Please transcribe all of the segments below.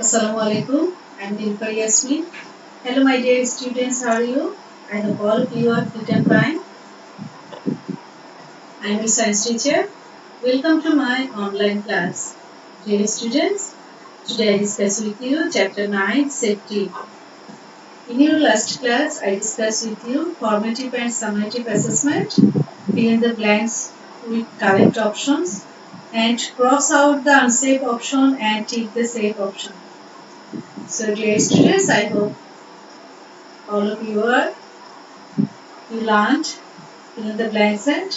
Assalamu alaikum. I'm Nilpar Yasmin. Hello, my dear students. How are you? I hope all of you are fit and fine. I'm your science teacher. Welcome to my online class. Dear students, today I discuss with you Chapter 9 Safety. In your last class, I discussed with you formative and summative assessment, fill in the blanks with correct options, and cross out the unsafe option and tick the safe option. So, dear students, I hope all of you learned fill in the blanks and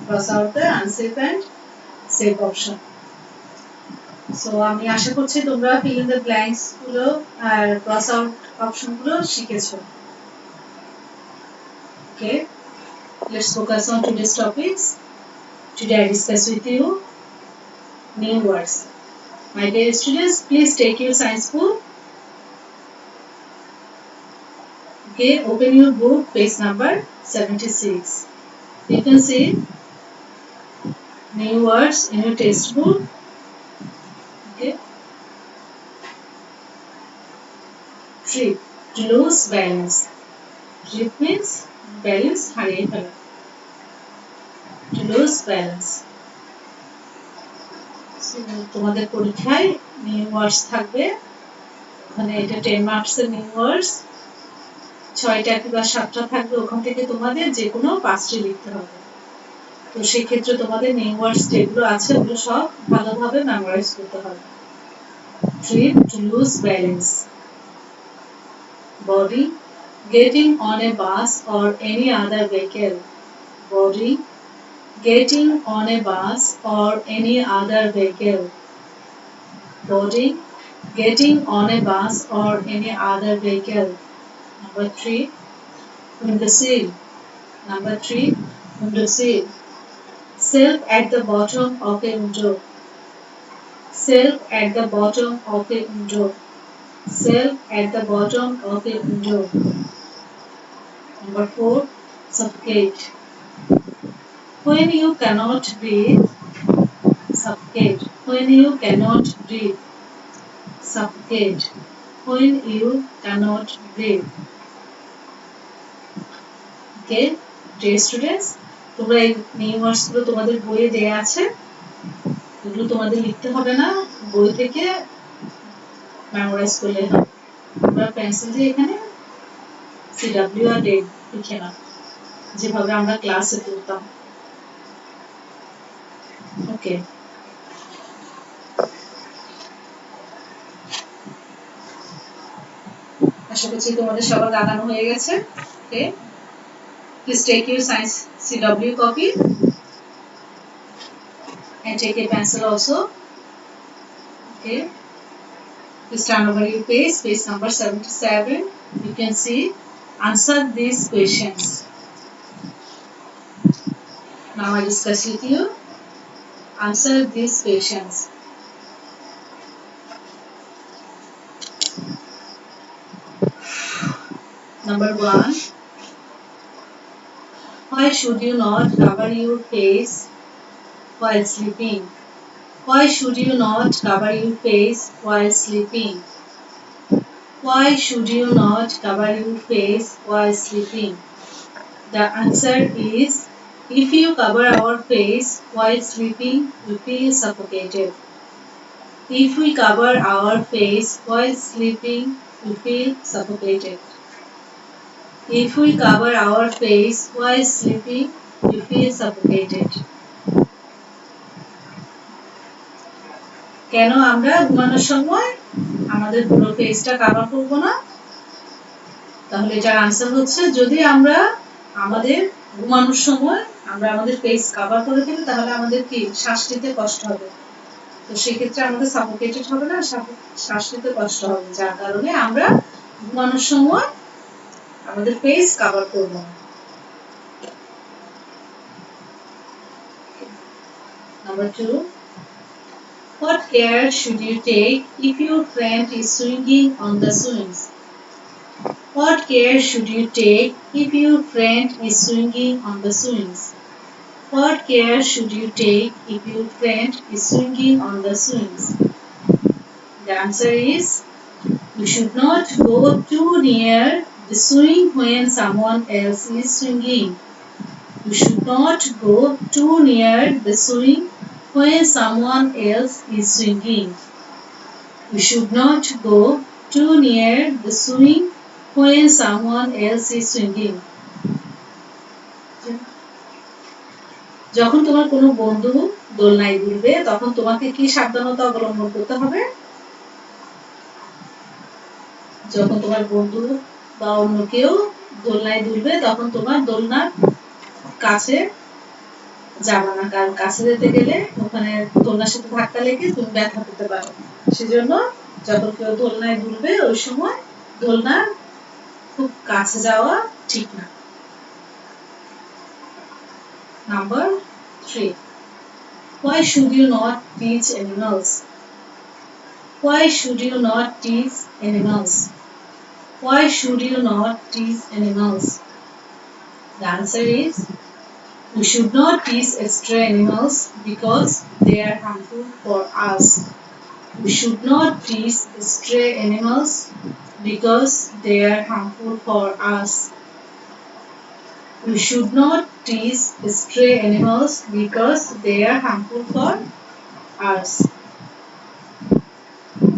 cross out the unsafe and safe option. So আমি আশা করছি তোমরা fill in the blanks গুলো আর cross out option গুলো শিখেছো. Okay, let's focus on today's topics. Today I discuss with you new words. My dear students, please take your science book. Okay, open your book, page number 76. You can see new words in your textbook. Okay. Trip, to lose balance. Trip means balance হারিয়ে ফেলা. To lose balance. So, তোমাদের পরীক্ষায় new words থাকবে. ওখানে এটা 10 marks এর new words. 6টা কিংবা 7টা থাকবে, ওখান থেকে তোমাদের যে কোনো 5টি লিখতে হবে. তো সেই ক্ষেত্রে তোমাদের new words যেগুলো আছে ওগুলো সব ভালোভাবে মেমোরাইজ করতে হবে. Trip, to lose balance. Body, getting on a bus or any other vehicle. Body, getting on a bus or any other vehicle. Body, getting on a bus or any other vehicle. Number 3, window sill. Number 3, window sill. Shelf at the bottom of a window. Shelf at the bottom of a window. Shelf at the bottom of a window. Number 4, suffocate. When you cannot breathe, suffocate. When you cannot breathe, suffocate. When you cannot breathe. Okay, dear students, তোমরা এই new words গুলো তোমাদের বইয়ে দেয়া আছে, এগুলো তোমাদের লিখতে হবে না, বই থেকে মেমোরাইজ করলে হবে. তোমরা পেন্সিল দিয়ে এখানে সিডব্লিউ আর ডেট লিখে নাও, যেভাবে আমরা ক্লাসে করতাম. ওকে, আশা করছি তোমাদের সবার লাগানো হয়ে গেছে. ওকে, please take your science CW copy and take a pencil also. Okay, please turn over your page number 77. You can see answer these questions. Now I discuss with you answer these questions. Number 1, why should you not cover your face while sleeping? Why should you not cover your face while sleeping? Why should you not cover your face while sleeping? The answer is, if you cover our face while sleeping, we feel suffocated. If we cover our face while sleeping, we feel suffocated. If we cover our face while sleeping, we feel suffocated. কেন আমরা ঘুমানোর সময় আমাদের পুরো ফেসটা cover করব না? তাহলে এটার আনসার হচ্ছে, যদি আমরা আমাদের ঘুমানোর সময় আমরা আমাদের ফেস কভার করে ফেলি তাহলে আমাদের কি শ্বাস নিতে কষ্ট হবে. তো সেই ক্ষেত্রে আমাদের সাফোকেটেড হবে না, শ্বাস নিতে কষ্ট হবে, যার কারণে আমরা ঘুমানোর সময় আমাদের ফেস কভার করব না. Number 2, what care should you take if your friend is swinging on the swings? What care should you take if your friend is swinging on the swings? What care should you take if your friend is swinging on the swings? The answer is you should not go too near the swing when someone else is swinging. You should not go too near the swing when someone else is swinging. You should not go too near the swing when someone else is swinging. যখন তোমার কোনো বন্ধু দোলনায় দুলবে তখন তোমাকে কি সাবধানতা অবলম্বন করতে হবে? যখন তোমার বন্ধু বা অন্য কেউ দোলনায় দুলবে তখন তোমার দোলনার কাছে যাবে না, কারণ কাছে যেতে গেলে ওখানে দোলনার সাথে ধাক্কা লেগে তুমি ব্যথা পেতে পারো। সেজন্য যখন কেউ দোলনায় দুলবে ওই সময় দোলনার খুব কাছে যাওয়া ঠিক না। Number 3. Why should you not teach animals? Why should you not teach animals? Why should you not teach animals? The answer is we should not teach stray animals because they are harmful for us. We should not teach stray animals because they are harmful for us. We should not tease stray animals because they are harmful for us.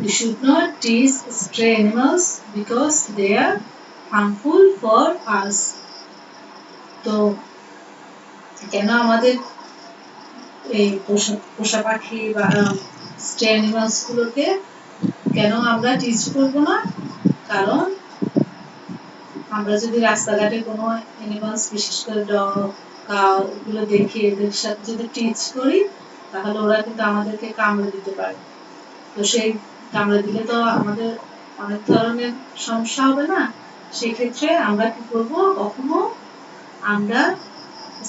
We should not tease stray animals because they are harmful for us. তো কেন আমাদের এই পোষা পাখি বা স্ট্রে animals গুলোকে কেন আমরা টিজ করবো না? কারণ আমরা যদি রাস্তাঘাটে কোনো অ্যানিমালস বিশেষ করে ডগ কাউ এগুলো দেখে এদের সাথে যদি টিচ করি তাহলে ওরা কিন্তু আমাদেরকে কামড়ে দিতে পারে। তো সেই কামড়ে দিলে তো আমাদের অনেক ধরনের সমস্যা হবে না। সেক্ষেত্রে আমরা কি করব, কখনো আমরা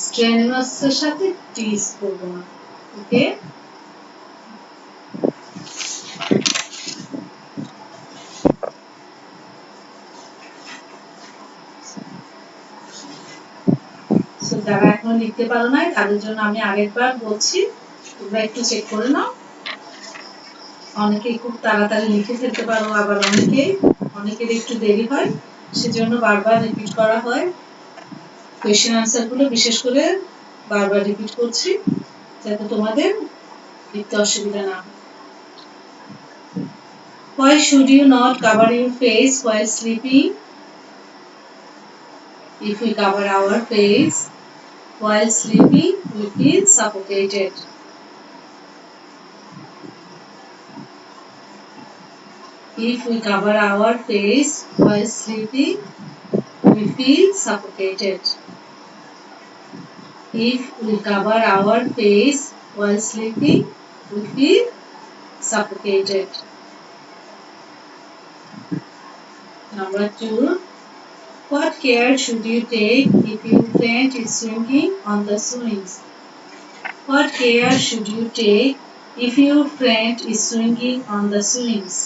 স্ট্রে অ্যানিমালস এর সাথে টিচ করব না। ওকে, যারা এখনো লিখতে পারো নাই তাদের জন্য আমি আরেকবার বলছি, তোমরা একটু চেক করে নাও। অনেকেই খুব তাড়াতাড়ি লিখে ফেলতে পারো, আবার অনেকের একটু দেরি হয়, সেজন্য বারবার রিপিট করা হয়। কোয়েশ্চেন আনসার গুলো বিশেষ করে বারবার রিপিট করছি যাতে তোমাদের লিখতে অসুবিধা না হয়। Why should you not cover your face while sleeping? If we cover our face while sleeping, we feel suffocated. If we cover our face while sleeping, we feel suffocated. If we cover our face while sleeping, we feel suffocated. Number 2. What care should you take if your friend is swinging on the swings? What care should you take if your friend is swinging on the swings?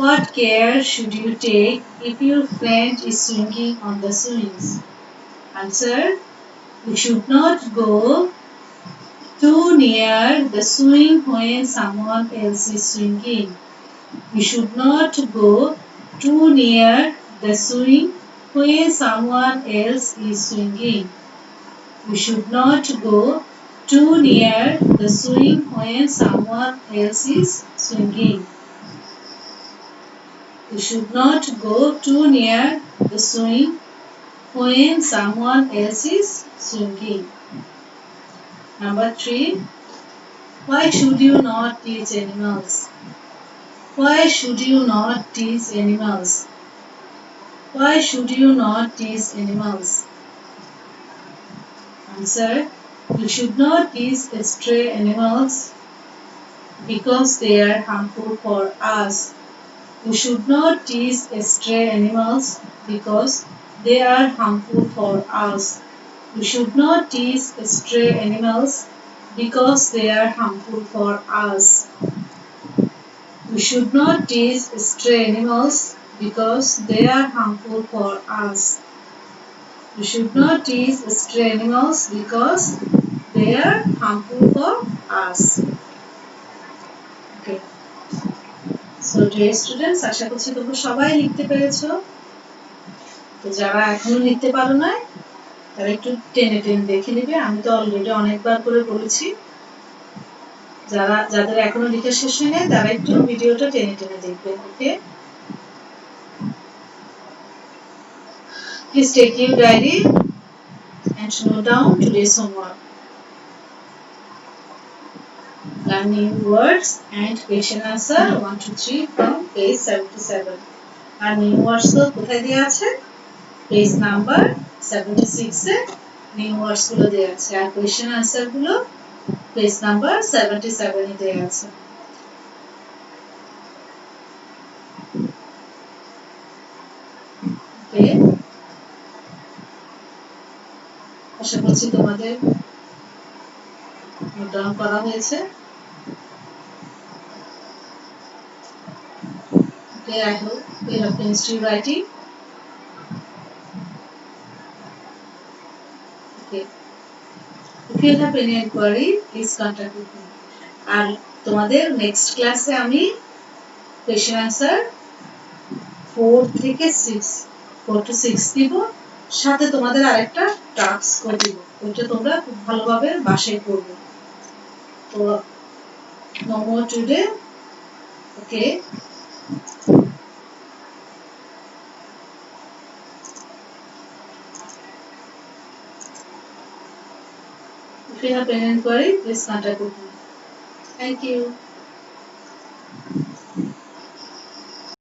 What care should you take if your friend is swinging on the swings? Answer: you should not go too near the swing when someone else is swinging. You should not go too near the swing when someone else is swinging. You should not go too near the swing when someone else is swinging. You should not go too near the swing when someone else is swinging. Number 3. Why should you not teach animals? Why should you not teach animals? Why should you not teach animals? Answer: you should not teach stray animals because they are harmful for us. You should not teach stray animals because they are harmful for us. You should not teach stray animals because they are harmful for us. You should not teach stray animals because they are harmful for us. You should not teach stray animals because they are harmful for us. Okay. So dear students, আশা করছি তোমরা সবাই লিখতে পেরেছো। তো যারা এখনো লিখতে পারো না তারা একটু টেনে টেনে দেখে নেবে। আমি তো অলরেডি অনেকবার করে বলেছি। যাদের এখনো লেখা শেষ হয়নি তারা একটু ভিডিওটা টেনে টেনে দেখবে। ওকে, please take your diary and note down today's homework. Learn new words and question answer 1 to 3 from page 77. R new words তো কোথায় দেওয়া আছে? Page number 76 a new words গুলো দেওয়া আছে, আর কোয়েশ্চেন আনসার গুলো পেজ নাম্বার 77 এ দেওয়া আছে। ওকে, আশা করছি তোমাদের নোট ডাউন করা হয়েছে। ওকে, I hope you have finished your writing. Okay, if you have any inquiry, please contact with me. আর তোমাদের নেক্সট ক্লাসে আমি কোয়েশ্চেন আনসার 4 থেকে 6 দিব, সাথে তোমাদের আরেকটা টাস্ক করে দিব, ওইটা তোমরা খুব ভালোভাবে বাসায় করবে। তো no more today. Okay, if you have any inquiry, please contact with me. Thank you.